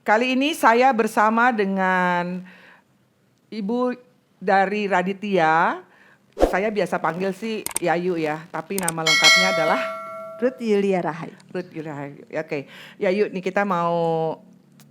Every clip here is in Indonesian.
Kali ini saya bersama dengan Ibu dari Raditya. Saya biasa panggil sih Yayu ya, tapi nama lengkapnya adalah Ruth Yulia Rahayu. Ruth Rahayu. Oke, Yayu nih kita mau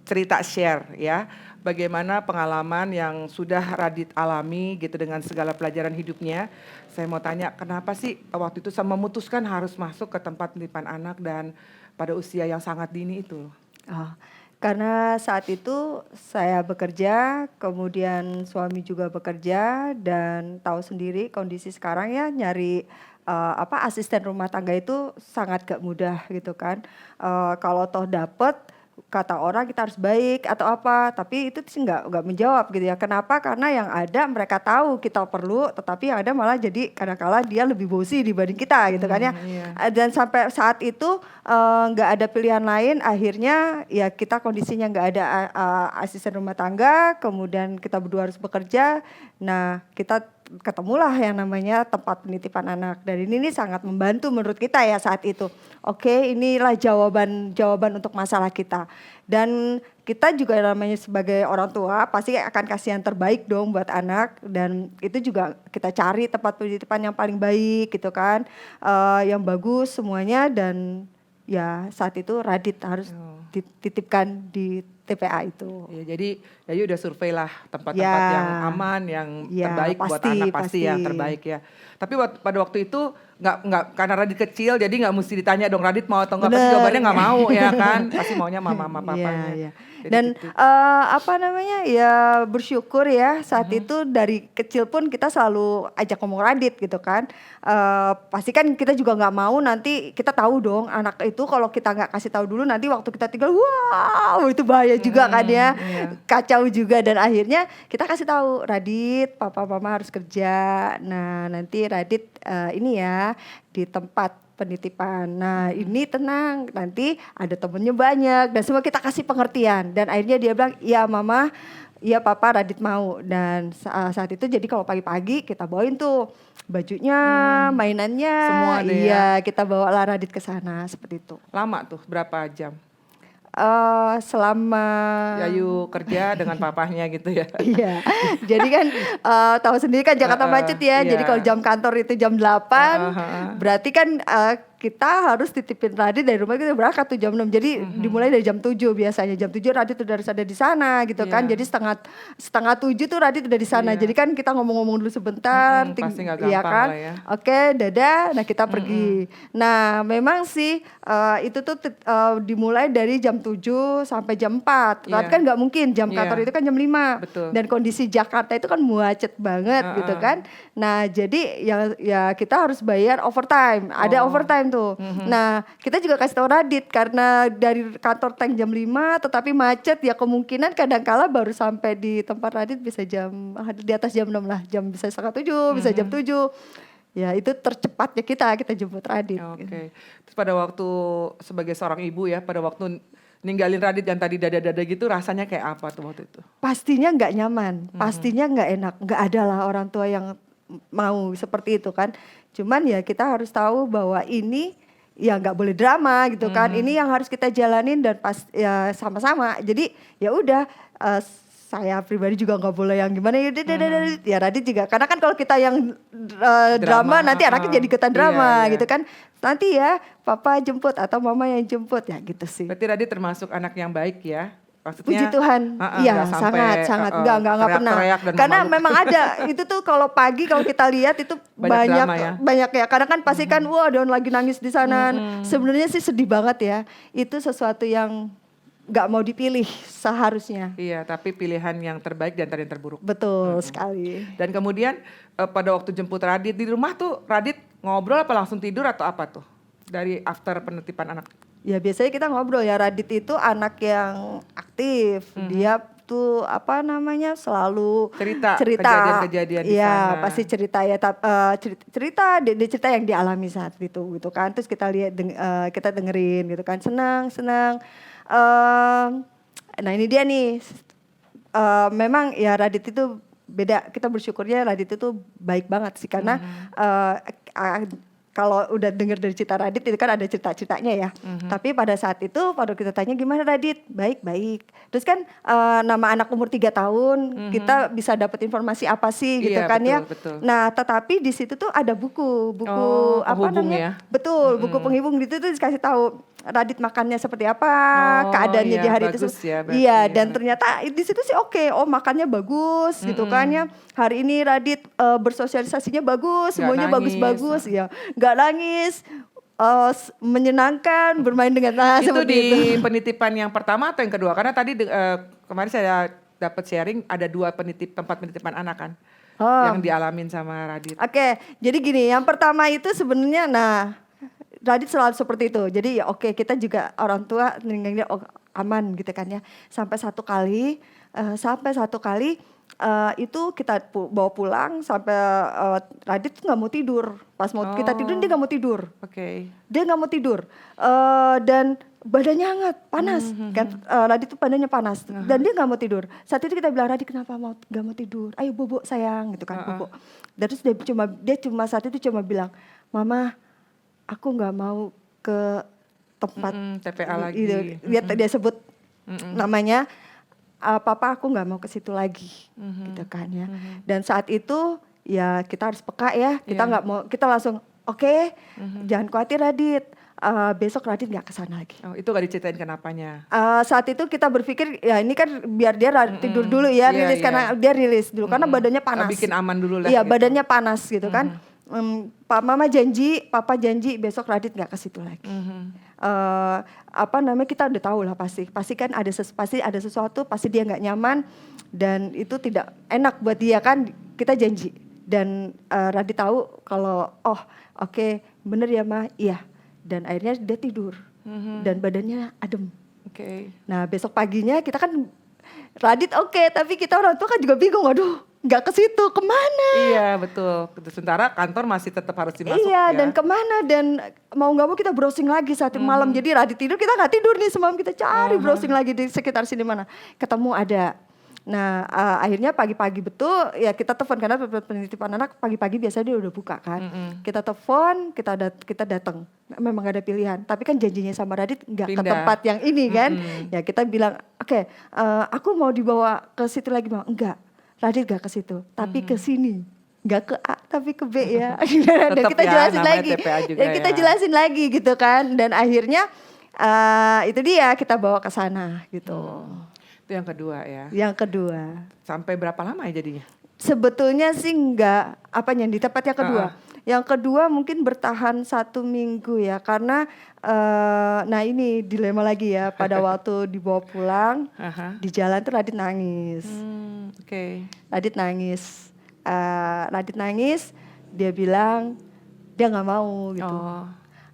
cerita share ya, bagaimana pengalaman yang sudah Radit alami gitu dengan segala pelajaran hidupnya. Saya mau tanya, kenapa sih waktu itu saya memutuskan harus masuk ke tempat penitipan anak dan pada usia yang sangat dini itu? Oh, karena saat itu saya bekerja, kemudian suami juga bekerja, dan tahu sendiri kondisi sekarang ya nyari asisten rumah tangga itu sangat gak mudah gitu kan. Kalau toh dapet, kata orang kita harus baik atau apa, tapi itu sih nggak menjawab gitu ya. Kenapa? Karena yang ada mereka tahu kita perlu, tetapi yang ada malah jadi kadang-kala dia lebih bosi dibanding kita gitu kan ya. Iya. Dan sampai saat itu nggak ada pilihan lain, akhirnya ya kita kondisinya nggak ada asisten rumah tangga, kemudian kita berdua harus bekerja. Nah kita ketemulah yang namanya tempat penitipan anak, dan ini sangat membantu menurut kita ya saat itu. Oke, inilah jawaban untuk masalah kita, dan kita juga namanya sebagai orang tua pasti akan kasih yang terbaik dong buat anak, dan itu juga kita cari tempat penitipan yang paling baik gitu kan, yang bagus semuanya. Dan ya saat itu Radit harus dititipkan di TPA itu. Ya, jadi Yayu udah survei lah tempat-tempat Ya. yang aman, yang Ya, terbaik buat pasti, anak, pasti yang terbaik ya. Tapi pada waktu itu nggak karena Radit kecil, jadi nggak mesti ditanya dong Radit mau atau nggak, pasti jawabannya nggak mau ya kan, pasti maunya mama papanya. Iya. Jadi Dan gitu. ya bersyukur ya saat itu dari kecil pun kita selalu ajak ngomong Radit gitu kan. Pasti kan kita juga nggak mau nanti, kita tahu dong anak itu kalau kita nggak kasih tahu dulu nanti waktu kita tinggal wow itu bahaya juga kan ya. Iya. Kacau juga, dan akhirnya kita kasih tahu Radit, papa mama harus kerja. Nah nanti Radit ini ya di tempat penitipan. Nah ini tenang, nanti ada temennya banyak, dan semua kita kasih pengertian. Dan akhirnya dia bilang, iya mama, iya papa, Radit mau. Dan saat itu jadi kalau pagi-pagi kita bawain tuh bajunya, mainannya. Semua deh iya, kita bawa lah Radit ke sana seperti itu. Lama tuh berapa jam Selama Yayu kerja dengan papahnya gitu ya? Iya, jadi kan tahu sendiri kan Jakarta macet ya. iya. Jadi kalau jam kantor itu jam 8, berarti kan kita harus titipin Radit dari rumah, kita berangkat tuh jam 6. Jadi dimulai dari jam 7 biasanya. Jam 7 Radit udah harus ada di sana gitu kan. Iya. Jadi setengah 7 tuh Radit udah di sana. Iya. Jadi kan kita ngomong-ngomong dulu sebentar, Pasti nggak iya gampang kan. lah ya. Oke, dadah. Nah kita pergi. Nah memang sih itu tuh dimulai dari jam 7 sampai jam 4. Tapi Iya. kan nggak mungkin, jam Iya. kantor itu kan jam 5. Betul. Dan kondisi Jakarta itu kan macet banget gitu kan. Nah jadi ya kita harus bayar overtime. Ada overtime tuh. Nah kita juga kasih tahu Radit, karena dari kantor tank jam 5 tetapi macet ya, kemungkinan kadangkala baru sampai di tempat Radit bisa di atas jam 6 lah. Bisa setengah 7, bisa jam 7. Ya itu tercepatnya kita jemput Radit. Oke. Gitu. Terus pada waktu sebagai seorang ibu ya, pada waktu ninggalin Radit yang tadi dada-dada gitu, rasanya kayak apa tuh waktu itu? Pastinya nggak nyaman, pastinya nggak enak, nggak ada lah orang tua yang mau seperti itu kan. Cuman ya kita harus tahu bahwa ini ya nggak boleh drama gitu kan. Ini yang harus kita jalanin dan ya sama-sama. Jadi ya udah, saya pribadi juga nggak boleh yang gimana ya Radit juga, karena kan kalau kita yang drama nanti anaknya jadi ikutan drama iya. gitu kan. Nanti ya papa jemput atau mama yang jemput ya gitu sih. Berarti Radit termasuk anak yang baik ya? Maksudnya, Puji Tuhan, iya sangat, enggak pernah. Karena memang ada itu tuh kalau pagi kalau kita lihat itu banyak ya. Karena kan pasti kan wah dia lagi nangis di sana. Sebenarnya sih sedih banget ya. Itu sesuatu yang nggak mau dipilih seharusnya. Iya, tapi pilihan yang terbaik dan yang terburuk. Betul sekali. Dan kemudian pada waktu jemput Radit di rumah tuh, Radit ngobrol apa langsung tidur atau apa tuh? Dari after penitipan anak? Ya biasanya kita ngobrol ya. Radit itu anak yang aktif. Dia tuh selalu cerita kejadian-kejadian di sana. Iya, pasti cerita ya, cerita dia cerita yang dialami saat itu gitu kan. Terus kita lihat kita dengerin gitu kan, senang. Nah ini dia nih, memang ya Radit itu beda. Kita bersyukurnya Radit itu baik banget sih, karena kalau udah dengar dari cerita Radit itu kan ada cerita-ceritanya ya. Tapi pada saat itu pada kita tanya gimana Radit? Baik. Terus kan nama anak umur 3 tahun kita bisa dapat informasi apa sih gitu Iya, kan ya. betul. Nah, tetapi di situ tuh ada buku Oh, apa penghubung namanya? ya? Betul, buku penghubung itu tuh dikasih tahu Radit makannya seperti apa, Oh, keadaannya iya, di hari itu. bagus ya berarti. Iya, dan ternyata di situ sih oke. Oh, makannya bagus gitu kan ya. Hari ini Radit bersosialisasinya bagus, Nggak semuanya nangis. bagus-bagus ya. Nggak nangis, menyenangkan, bermain dengan Itu seperti di itu. penitipan yang pertama atau yang kedua? Karena tadi kemarin saya dapat sharing ada 2 tempat penitipan anak kan. Oh. Yang dialamin sama Radit. Oke, jadi gini, yang pertama itu sebenarnya, Radit selalu seperti itu. Jadi ya oke, kita juga orang tua ninggalin aman gitu kan ya. Sampai satu kali itu kita bawa pulang sampai Radit tuh nggak mau tidur. Pas mau kita tidur dia nggak mau tidur. Oke. Dia nggak mau tidur dan badannya hangat, panas kan. Radit tuh badannya panas dan dia nggak mau tidur. Saat itu kita bilang Radit kenapa nggak mau tidur? Ayo bobo sayang gitu kan, bobo. Dan terus dia cuma saat itu cuma bilang, Mama, aku nggak mau ke tempat TPA lagi. Dia sebut namanya. Papa aku nggak mau ke situ lagi, gitu kan ya. Dan saat itu ya kita harus peka ya. Kita nggak mau, kita langsung oke, jangan khawatir Radit. Besok Radit nggak kesana lagi. Oh, itu gak diceritain kenapanya? Saat itu kita berpikir ya ini kan biar dia tidur dulu ya, Iya, rilis karena dia rilis dulu karena badannya panas. Bikin aman dulu lah. Iya, gitu. badannya panas gitu kan. Papa janji besok Radit nggak ke situ lagi. Kita udah tahu lah pasti kan pasti ada sesuatu, pasti dia nggak nyaman dan itu tidak enak buat dia kan, kita janji. Dan Radit tahu kalau oke, bener ya Ma, iya. Dan akhirnya dia tidur dan badannya adem. Oke. Nah besok paginya kita kan Radit tapi kita orang tua kan juga bingung, waduh nggak ke situ, kemana? Iya betul. Sementara kantor masih tetap harus dimasuk Iya, ya. dan kemana, dan mau nggak mau kita browsing lagi saat malam. Jadi Radit tidur, kita nggak tidur nih semalam, kita cari browsing lagi di sekitar sini mana. Ketemu ada. Nah akhirnya pagi-pagi betul ya kita telepon karena penitipan anak pagi-pagi biasanya dia udah buka kan. Kita telepon, kita datang. Memang gak ada pilihan. Tapi kan janjinya sama Radit nggak ke tempat yang ini kan. Ya kita bilang oke, aku mau dibawa ke situ lagi Bang. Enggak, Radit gak ke situ, tapi ke sini. Gak ke A tapi ke B ya. Dan kita jelasin lagi. Dan kita jelasin lagi gitu kan. Dan akhirnya itu dia kita bawa ke sana gitu. Itu yang kedua ya. Yang kedua. Sampai berapa lama ya jadinya? Sebetulnya sih enggak, di tempat yang kedua. Yang kedua mungkin bertahan 1 minggu ya, karena nah ini dilema lagi ya, pada waktu dibawa pulang, di jalan tuh Radit nangis. Oke. Radit nangis, dia bilang dia nggak mau gitu.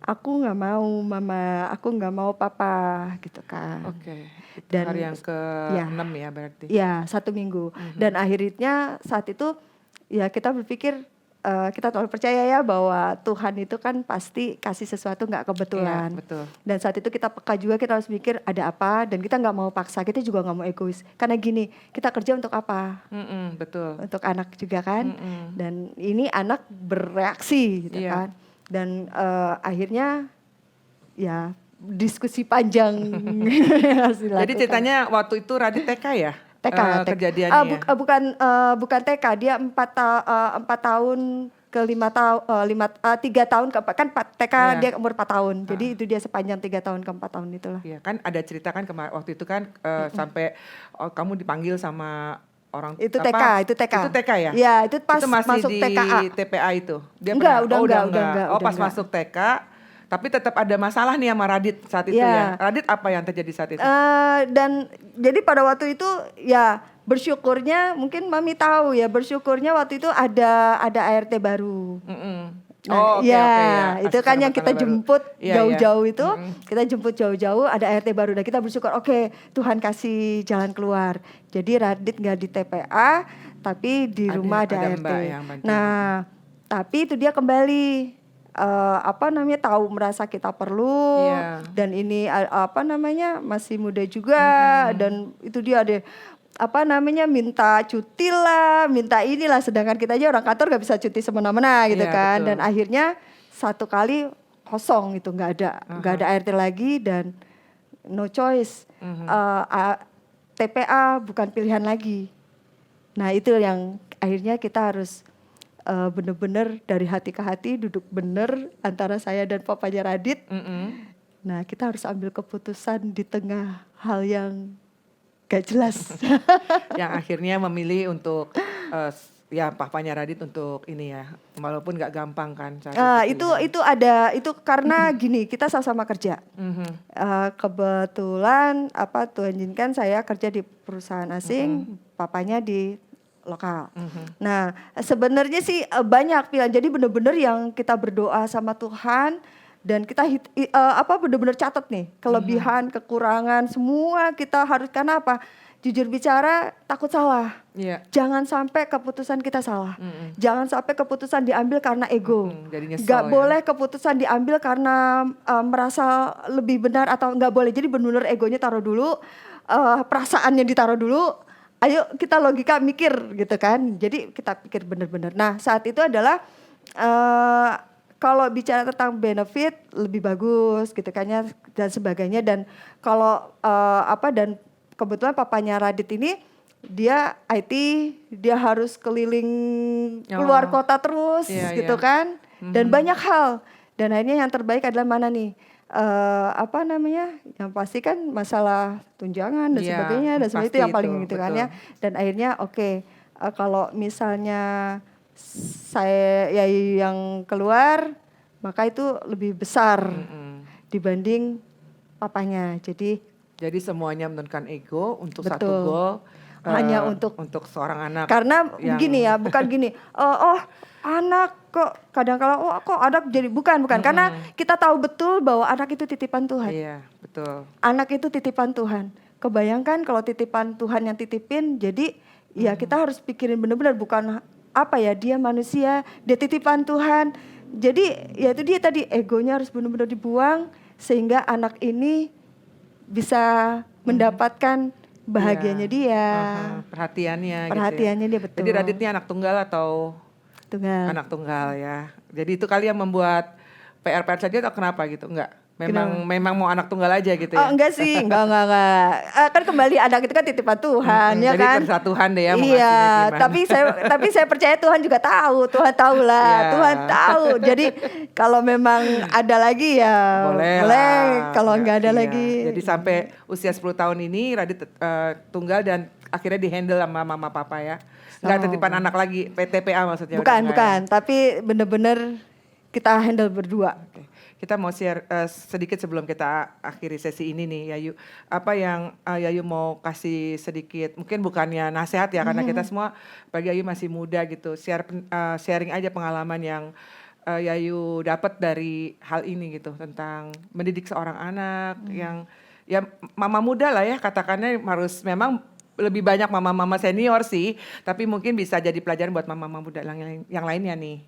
Aku nggak mau Mama, aku nggak mau Papa gitu kan. Oke. Dan hari yang ke-6 ya berarti. Ya 1 minggu. Dan akhirnya saat itu ya kita berpikir kita terlalu percaya ya bahwa Tuhan itu kan pasti kasih sesuatu nggak kebetulan. Iya, betul. Dan saat itu kita peka juga, kita harus mikir ada apa, dan kita nggak mau paksa, kita juga nggak mau egois. Karena gini, kita kerja untuk apa? Betul. Untuk anak juga kan. Dan ini anak bereaksi gitu kan. Dan akhirnya ya diskusi panjang. Jadi ceritanya waktu itu Radit TK ya? TK. Kejadiannya. Bukan TK, dia 4 tahun ke 5 tahun, 3 tahun ke kan TK dia umur 4 tahun. Jadi itu dia sepanjang 3 tahun ke 4 tahun itulah. Iya, kan ada cerita kan waktu itu kan sampai kamu dipanggil sama orang itu apa? TK. Itu TK ya? Iya, itu pas itu masih masuk di TKA. TPA itu. Dia udah enggak. Udah Pas masuk TK, tapi tetap ada masalah nih sama Radit saat itu ya. Radit apa yang terjadi saat itu? Dan jadi pada waktu itu ya bersyukurnya, mungkin Mami tahu ya, bersyukurnya waktu itu ada ART baru. Nah, itu kan yang kita jemput jauh-jauh itu, kita jemput jauh-jauh, ada ART baru. Dan kita bersyukur, oke, Tuhan kasih jalan keluar. Jadi Radit nggak di TPA, tapi di rumah ada ART. Nah, tapi itu dia kembali tahu merasa kita perlu, dan ini masih muda juga, dan itu dia ada minta cuti lah, minta inilah, sedangkan kita aja orang kantor gak bisa cuti semena-mena gitu kan. Betul. Dan akhirnya satu kali kosong itu nggak ada ART lagi dan no choice. TPA bukan pilihan lagi. Nah itu yang akhirnya kita harus benar-benar dari hati ke hati duduk bener antara saya dan papanya Radit. Nah kita harus ambil keputusan di tengah hal yang gak jelas. Yang akhirnya memilih untuk ya papanya Radit untuk ini ya, walaupun nggak gampang kan. Itu ada itu karena gini, kita sama-sama kerja. Kebetulan Tuhan izinkan saya kerja di perusahaan asing, papanya di lokal. Nah sebenarnya sih banyak pilihan. Jadi benar-benar yang kita berdoa sama Tuhan dan kita benar-benar catat nih kelebihan, kekurangan semua kita harus, karena apa? Jujur bicara takut salah. Jangan sampai keputusan kita salah. Jangan sampai keputusan diambil karena ego. Gak boleh keputusan diambil karena merasa lebih benar atau gak boleh. Jadi benar-benar egonya taruh dulu, perasaannya ditaruh dulu. Ayo kita logika mikir gitu kan. Jadi kita pikir benar-benar. Nah saat itu adalah kalau bicara tentang benefit lebih bagus gitu kan ya dan sebagainya. Dan kalau dan kebetulan papanya Radit ini dia IT, dia harus keliling keluar kota terus gitu kan. Dan banyak hal. Dan akhirnya yang terbaik adalah mana nih? Yang pasti kan masalah tunjangan dan sebagainya. Dan sebagainya itu yang paling gitu kan ya. Dan akhirnya kalau misalnya saya yang keluar, maka itu lebih besar dibanding papanya. Jadi semuanya menurunkan ego untuk satu goal, hanya untuk seorang anak. Karena gini ya, bukan gini. Anak kok kadang-kala kok anak jadi bukan. Karena kita tahu betul bahwa anak itu titipan Tuhan. Iya, betul. Anak itu titipan Tuhan. Kebayangkan kalau titipan Tuhan yang titipin, jadi ya kita harus pikirin benar-benar bukan dia manusia, dia titipan Tuhan. Jadi ya itu dia tadi, egonya harus benar-benar dibuang sehingga anak ini bisa mendapatkan bahagianya dia. Perhatiannya dia, betul. Jadi Radit ini anak tunggal atau? Tunggal. Anak tunggal ya. Jadi itu kali yang membuat PR saja atau kenapa gitu? Enggak. Memang mau anak tunggal aja gitu ya? Enggak sih, enggak. Kan kembali anak itu kan titipan Tuhan, ya jadi kan? Jadi Tuhan deh ya. Iya, tapi saya percaya Tuhan juga tahu, Tuhan tahu lah, Tuhan tahu. Jadi kalau memang ada lagi ya boleh. Kalau enggak ada lagi. Jadi sampai usia 10 tahun ini Radit tunggal dan akhirnya dihandle sama mama papa ya? Enggak titipan anak lagi, PTPA maksudnya? Bukan. Tapi benar-benar kita handle berdua. Kita mau share sedikit sebelum kita akhiri sesi ini nih Yayu. Apa yang Yayu mau kasih sedikit, mungkin bukannya nasihat ya, karena kita semua bagi Yayu masih muda gitu. Sharing aja pengalaman yang Yayu dapat dari hal ini gitu, tentang mendidik seorang anak yang ya mama muda lah ya, katakannya harus memang lebih banyak mama-mama senior sih, tapi mungkin bisa jadi pelajaran buat mama-mama muda yang lainnya nih.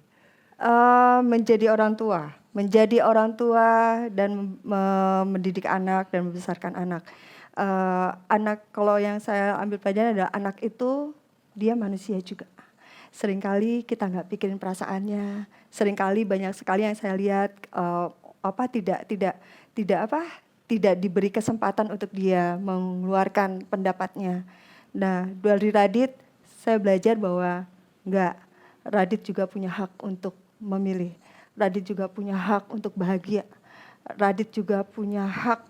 Menjadi orang tua dan mendidik anak dan membesarkan anak. Anak, kalau yang saya ambil pelajaran adalah anak itu dia manusia juga. Seringkali kita nggak pikirin perasaannya. Seringkali banyak sekali yang saya lihat tidak diberi kesempatan untuk dia mengeluarkan pendapatnya. Nah dari Radit saya belajar bahwa Radit juga punya hak untuk memilih. Radit juga punya hak untuk bahagia. Radit juga punya hak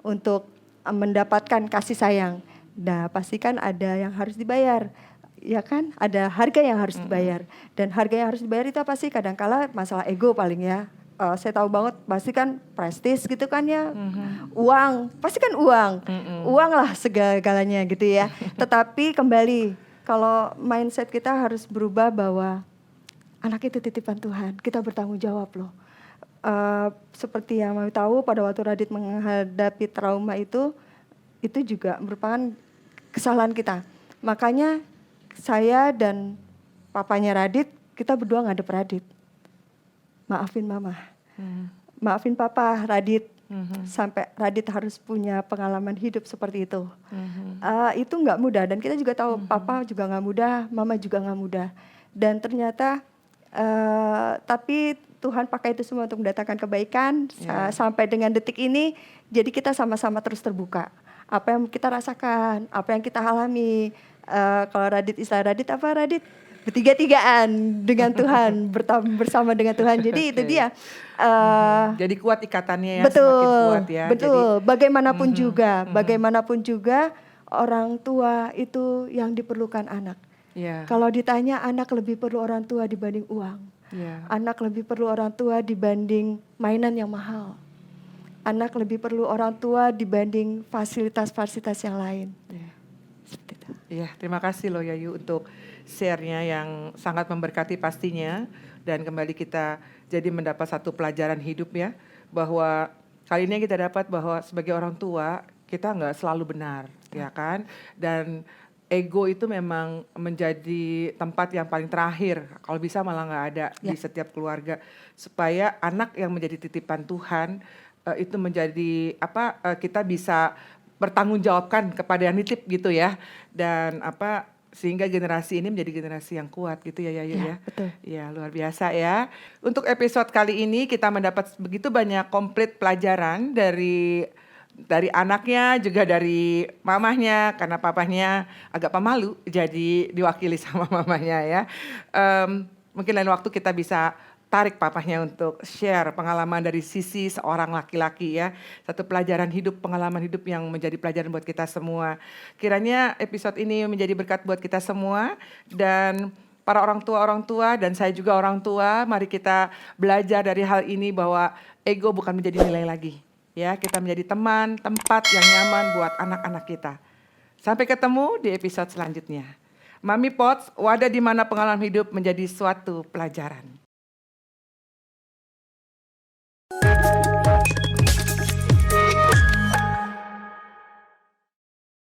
untuk mendapatkan kasih sayang. Nah, pastikan ada yang harus dibayar. Ya kan? Ada harga yang harus dibayar. Dan harga yang harus dibayar itu apa sih? Kadang-kala masalah ego paling ya. Saya tahu banget pasti kan prestis gitu kan ya. Uang, pasti kan uang. Uang lah segalanya gitu ya. Tetapi kembali, kalau mindset kita harus berubah bahwa anak itu titipan Tuhan, kita bertanggung jawab loh. Seperti yang mau tahu pada waktu Radit menghadapi trauma itu juga merupakan kesalahan kita. Makanya saya dan papanya Radit, kita berdua ngadep Radit. Maafin mama, maafin papa Radit. Sampai Radit harus punya pengalaman hidup seperti itu. Itu nggak mudah dan kita juga tahu papa juga nggak mudah, mama juga nggak mudah. Dan ternyata tapi Tuhan pakai itu semua untuk mendatangkan kebaikan Ya. sampai dengan detik ini. Jadi kita sama-sama terus terbuka. Apa yang kita rasakan, apa yang kita alami. Kalau istilah Radit apa Radit? Bertiga-tigaan dengan Tuhan, bersama dengan Tuhan. Jadi itu Oke. dia. Jadi kuat ikatannya ya, Betul, semakin kuat ya. betul. Jadi, Bagaimanapun juga orang tua itu yang diperlukan anak. ya, Kalau ditanya anak lebih perlu orang tua dibanding uang. ya, Anak lebih perlu orang tua dibanding mainan yang mahal. Anak lebih perlu orang tua dibanding fasilitas-fasilitas yang lain. ya. Seperti itu. Iya, terima kasih loh Yayu untuk share-nya yang sangat memberkati pastinya. Dan kembali kita jadi mendapat satu pelajaran hidup ya. Bahwa kali ini kita dapat bahwa sebagai orang tua kita nggak selalu benar, ya kan? Dan ego itu memang menjadi tempat yang paling terakhir. Kalau bisa malah nggak ada di setiap keluarga. Supaya anak yang menjadi titipan Tuhan itu menjadi kita bisa bertanggungjawabkan kepada yang nitip gitu ya. Dan sehingga generasi ini menjadi generasi yang kuat gitu ya Yayu ya. Betul. Ya luar biasa ya. Untuk episode kali ini kita mendapat begitu banyak komplit pelajaran dari anaknya juga dari mamahnya karena papahnya agak pemalu jadi diwakili sama mamahnya ya. Mungkin lain waktu kita bisa tarik papahnya untuk share pengalaman dari sisi seorang laki-laki ya. Satu pelajaran hidup, pengalaman hidup yang menjadi pelajaran buat kita semua. Kiranya episode ini menjadi berkat buat kita semua dan para orang tua dan saya juga orang tua, mari kita belajar dari hal ini bahwa ego bukan menjadi nilai lagi. Ya, kita menjadi teman, tempat yang nyaman buat anak-anak kita. Sampai ketemu di episode selanjutnya. Mami Pots, wadah di mana pengalaman hidup menjadi suatu pelajaran.